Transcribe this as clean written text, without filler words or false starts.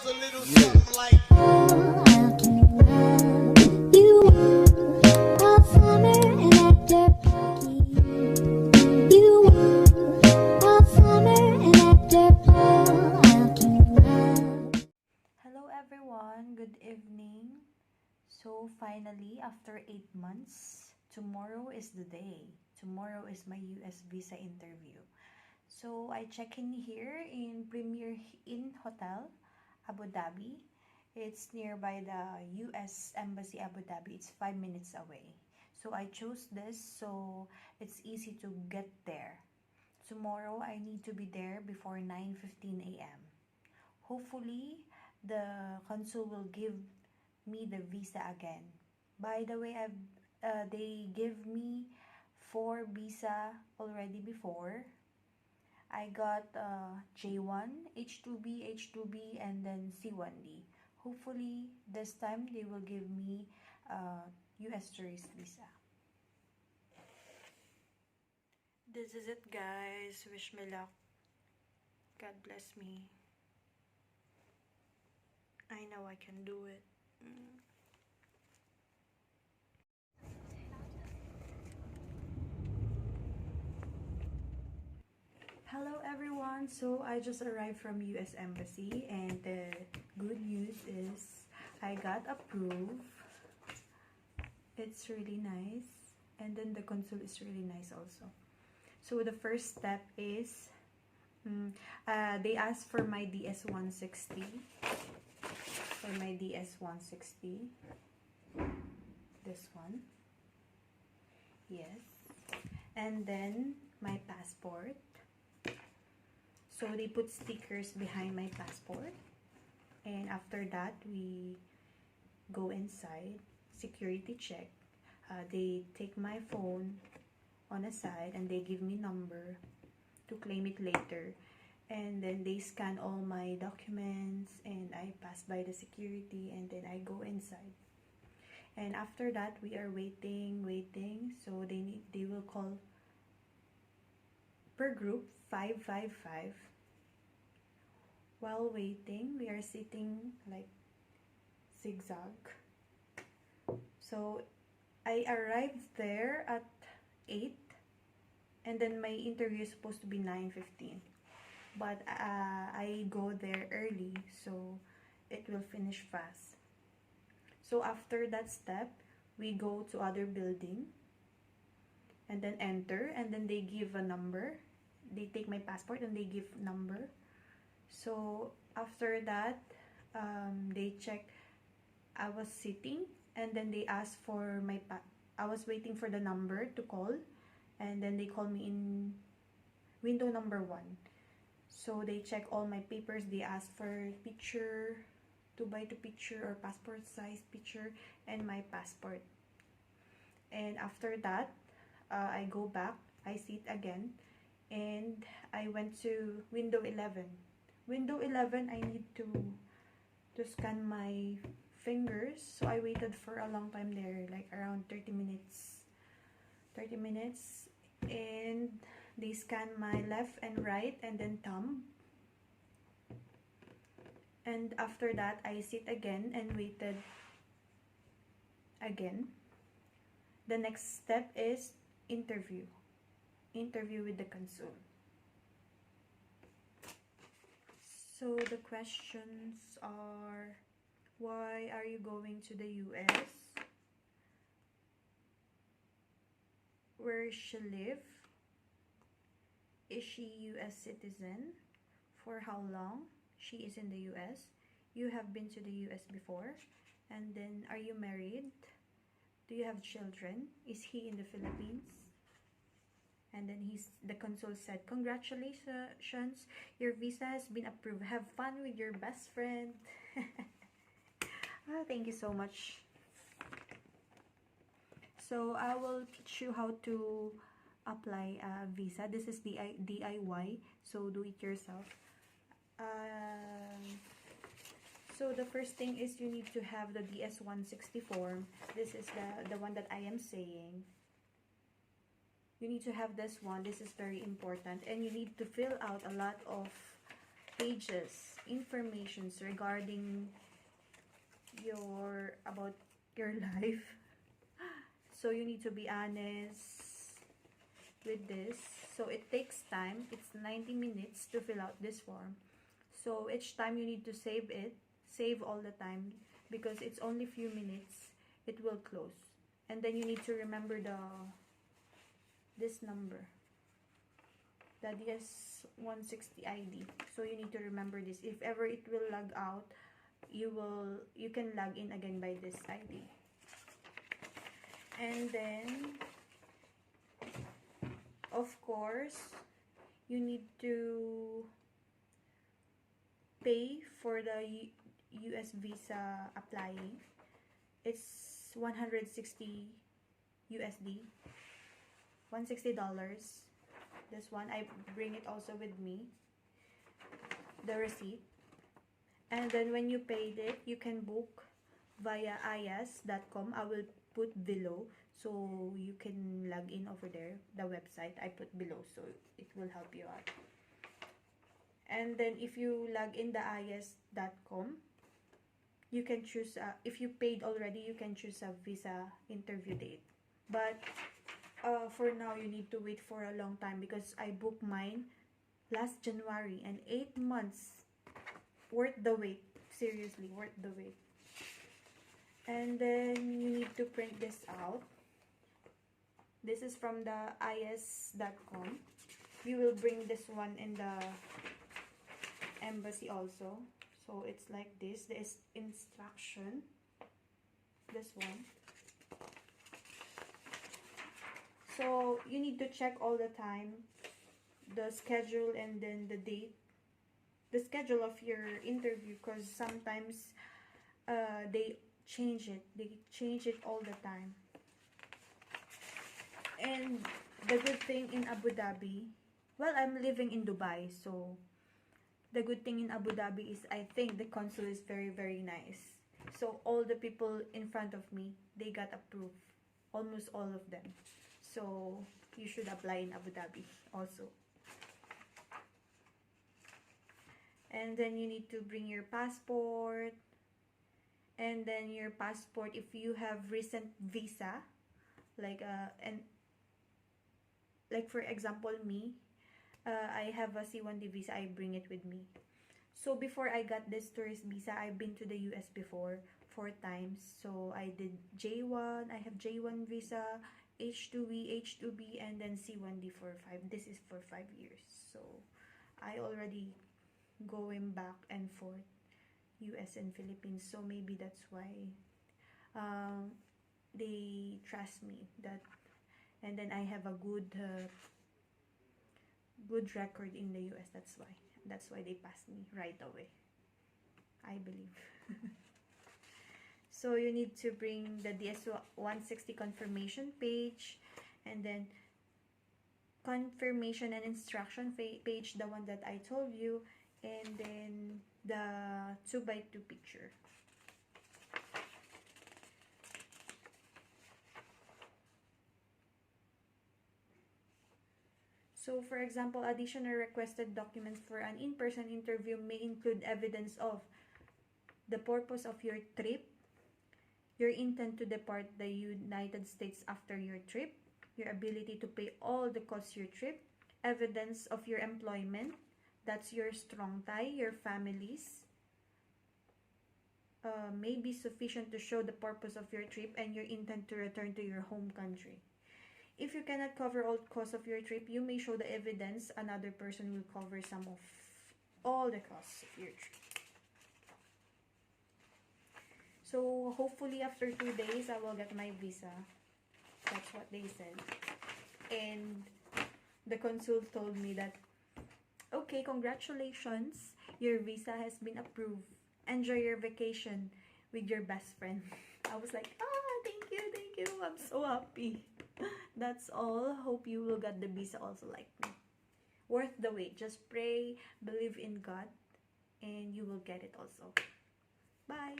goes a little something like. Hello everyone, good evening. So finally, after 8 months, tomorrow is the day. Tomorrow is my US visa interview. So I check in here in Premier Inn Hotel, Abu Dhabi. It's nearby the US Embassy Abu Dhabi. It's 5 minutes away. So I chose this so it's easy to get there. Tomorrow I need to be there before 9:15 a.m. Hopefully, the consul will give me the visa again. By the way, they give me 4 visa already before. I got J1, H2B, H2B, and then C1D. Hopefully, this time they will give me US tourist visa. This is it, guys. Wish me luck. God bless me. I know I can do it. Hello everyone, so I just arrived from US Embassy and the good news is I got approved. It's really nice, and then the consul is really nice also. So the first step is they asked for my DS-160. For my DS-160, this one, yes, and then my passport. So they put stickers behind my passport, and after that we go inside, security check. They take my phone on a side and they give me number to claim it later, and then they scan all my documents and I pass by the security, and then I go inside. And after that we are waiting. So they will call per group 555. While waiting, we are sitting like zigzag. So I arrived there at 8, and then my interview is supposed to be 9:15. But I go there early, so it will finish fast. So after that step, we go to other building and then enter, and then they give a number. They take my passport and they give number. So after that, they check. I was sitting, and then they asked for my I was waiting for the number to call, and then they call me in window number 1. So they check all my papers. They ask for picture, 2x2 picture or passport size picture, and my passport. And after that, I go back, I sit again, and I went to window 11. Window 11, I need to scan my fingers. So I waited for a long time there, like around 30 minutes. And they scan my left and right and then thumb. And after that, I sit again and waited again. The next step is interview with the consul. So the questions are, why are you going to the US? Where does she live? Is she US citizen? For how long she is in the US? You have been to the US before? And then, are you married? Do you have children? Is he in the Philippines? And then the consul said, congratulations, your visa has been approved. Have fun with your best friend. Thank you so much. So I will teach you how to apply a visa. This is the DIY, so do it yourself. So the first thing is you need to have the DS-160 form. This is the one that I am saying. You need to have this one. This is very important, and you need to fill out a lot of pages, informations regarding about your life. So you need to be honest with this. So it takes time. It's 90 minutes to fill out this form. So each time you need to save it. Save all the time because it's only few minutes. It will close. And then you need to remember this number. The DS160 ID. So you need to remember this. If ever it will log out, you can log in again by this ID. And then of course you need to pay for the US visa applying. It's 160 USD, $160. This one, I bring it also with me, the receipt. And then when you paid it, you can book via is.com. I will put below, so you can log in over there. The website I put below, so it will help you out. And then if you log in the is.com, you can choose, if you paid already, you can choose a visa interview date. But for now, you need to wait for a long time because I booked mine last January and 8 months. Worth the wait. Seriously, worth the wait. And then you need to print this out. This is from the is.com. You will bring this one in the embassy also. So it's like this. There's instruction. This one. So you need to check all the time the schedule and then the date. The schedule of your interview, because sometimes they change it. They change it all the time. And the good thing in Abu Dhabi, well, I'm living in Dubai, so the good thing in Abu Dhabi is I think the consul is very, very nice. So all the people in front of me, they got approved. Almost all of them. So you should apply in Abu Dhabi also. And then you need to bring your passport. And then your passport, if you have recent visa, like for example me, I have a C1D visa. I bring it with me. So before I got this tourist visa, I've been to the US before 4 times. So I did J1. I have J1 visa, H2B, H2B, and then C1D for 5. This is for 5 years. So I already going back and forth US and Philippines, so maybe that's why they trust me that. And then I have a good record in the US. That's why they passed me right away, I believe. So you need to bring the DS160 confirmation page, and then confirmation and instruction page, the one that I told you, and then the 2x2 picture. So for example, additional requested documents for an in-person interview may include evidence of the purpose of your trip, your intent to depart the United States after your trip, your ability to pay all the costs of your trip, evidence of your employment, that's your strong tie, your families, may be sufficient to show the purpose of your trip and your intent to return to your home country. If you cannot cover all costs of your trip, you may show the evidence another person will cover some of all the costs of your trip. So hopefully after 2 days, I will get my visa. That's what they said. And the consul told me that, okay, congratulations, your visa has been approved. Enjoy your vacation with your best friend. I was like, thank you, I'm so happy. That's all. Hope you will get the visa also like me. Worth the wait. Just pray, believe in God, and you will get it also. Bye.